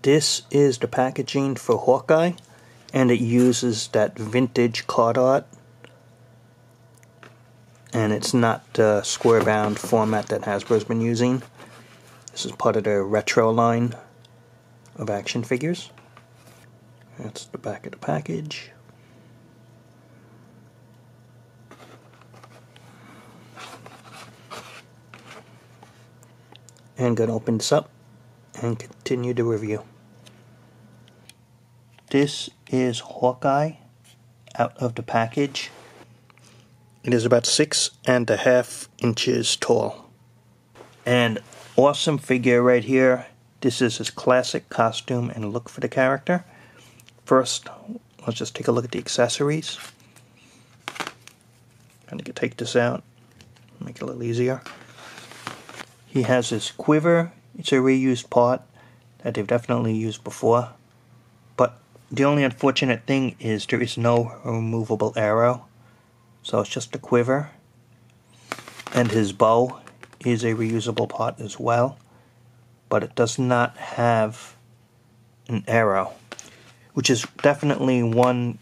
This is the packaging for Hawkeye, and it uses that vintage card art, and it's not the square bound format that Hasbro's been using. This is part of their retro line of action figures. That's the back of the package. And gonna open this up and continue the review. This is Hawkeye out of the package. It is about 6.5 inches tall. And awesome figure right here. This is his classic costume and look for the character. First, let's just take a look at the accessories. I'm gonna take this out, make it a little easier. He has his quiver. It's a reused part that they've definitely used before. But the only unfortunate thing is there is no removable arrow. So it's just a quiver. And his bow is a reusable part as well. But it does not have an arrow. Which is definitely one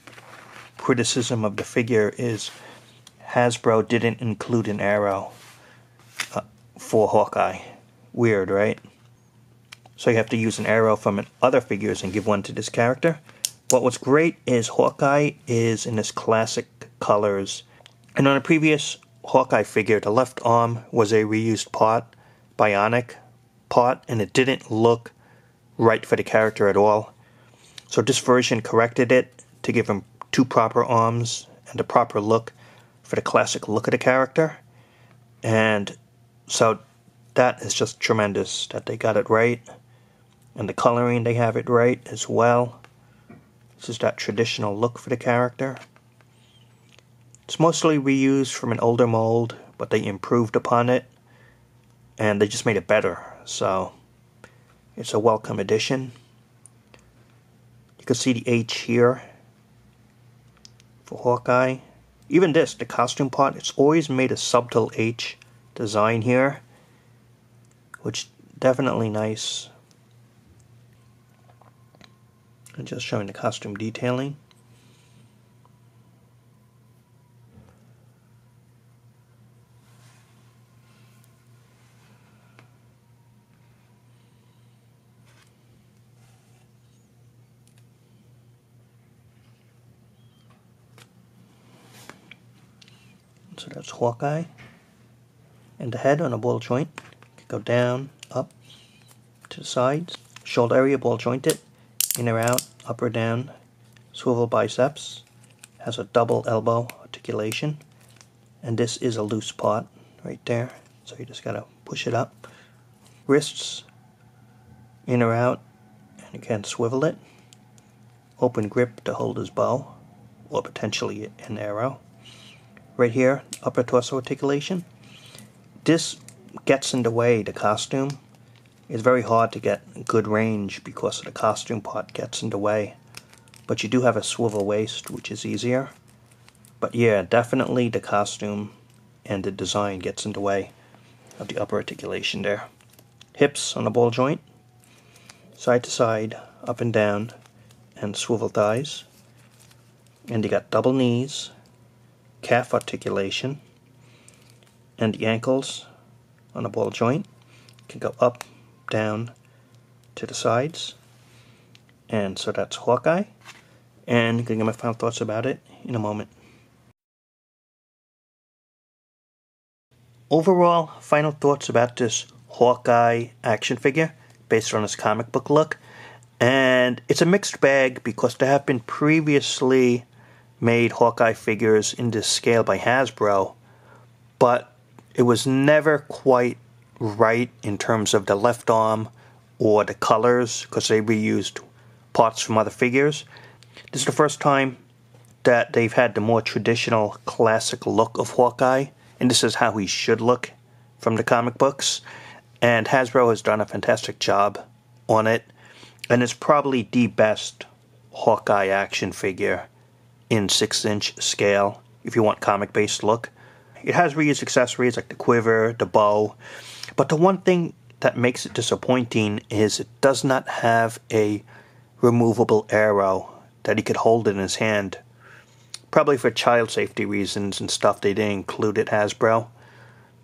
criticism of the figure, is Hasbro didn't include an arrow for Hawkeye. Weird, right? So you have to use an arrow from other figures and give one to this character. But what's great is Hawkeye is in his classic colors. And on a previous Hawkeye figure, the left arm was a reused part, bionic part, and it didn't look right for the character at all. So this version corrected it to give him two proper arms and a proper look for the classic look of the character. And so that is just tremendous that they got it right. And the coloring, they have it right as well. This is that traditional look for the character. It's mostly reused from an older mold, but they improved upon it. And they just made it better. So it's a welcome addition. You can see the H here for Hawkeye. Even this, the costume part, it's always made a subtle H design here, which definitely nice. And just showing the costume detailing. So that's Hawkeye. And the head on a ball joint. Can go down, up, to the sides. Shoulder area ball jointed. In or out, up or down. Swivel biceps. Has a double elbow articulation. And this is a loose part right there. So you just gotta push it up. Wrists. In or out. And you can swivel it. Open grip to hold his bow. Or potentially an arrow. Right here, upper torso articulation. This gets in the way, the costume. It's very hard to get good range because the costume part gets in the way. But you do have a swivel waist, which is easier. But yeah, definitely the costume and the design gets in the way of the upper articulation there. Hips on a ball joint. Side to side, up and down, and swivel thighs. And you got double knees. Calf articulation, and the ankles on a ball joint can go up, down, to the sides. And so that's Hawkeye, and I'm going to get my final thoughts about it in a moment. Overall, final thoughts about this Hawkeye action figure based on his comic book look. And it's a mixed bag because there have been previously made Hawkeye figures in this scale by Hasbro, but it was never quite right in terms of the left arm or the colors because they reused parts from other figures. This is the first time that they've had the more traditional classic look of Hawkeye, and this is how he should look from the comic books, and Hasbro has done a fantastic job on it, and it's probably the best Hawkeye action figure in 6-inch scale if you want comic-based look. It has reused accessories like the quiver, the bow, but the one thing that makes it disappointing is it does not have a removable arrow that he could hold in his hand. Probably for child safety reasons and stuff they didn't include it, Hasbro.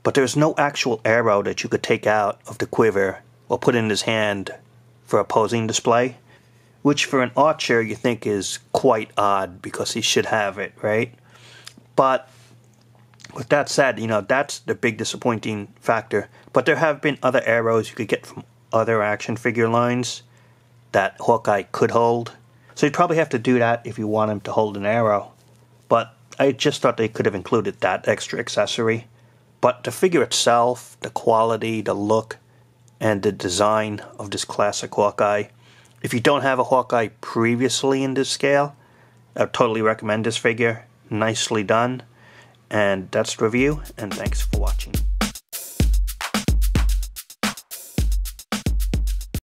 But there's no actual arrow that you could take out of the quiver or put in his hand for a posing display, which for an archer you think is quite odd because he should have it, right? But with that said, you know, that's the big disappointing factor. But there have been other arrows you could get from other action figure lines that Hawkeye could hold. So you'd probably have to do that if you want him to hold an arrow. But I just thought they could have included that extra accessory. But the figure itself, the quality, the look, and the design of this classic Hawkeye, if you don't have a Hawkeye previously in this scale, I would totally recommend this figure. Nicely done. And that's the review, and thanks for watching.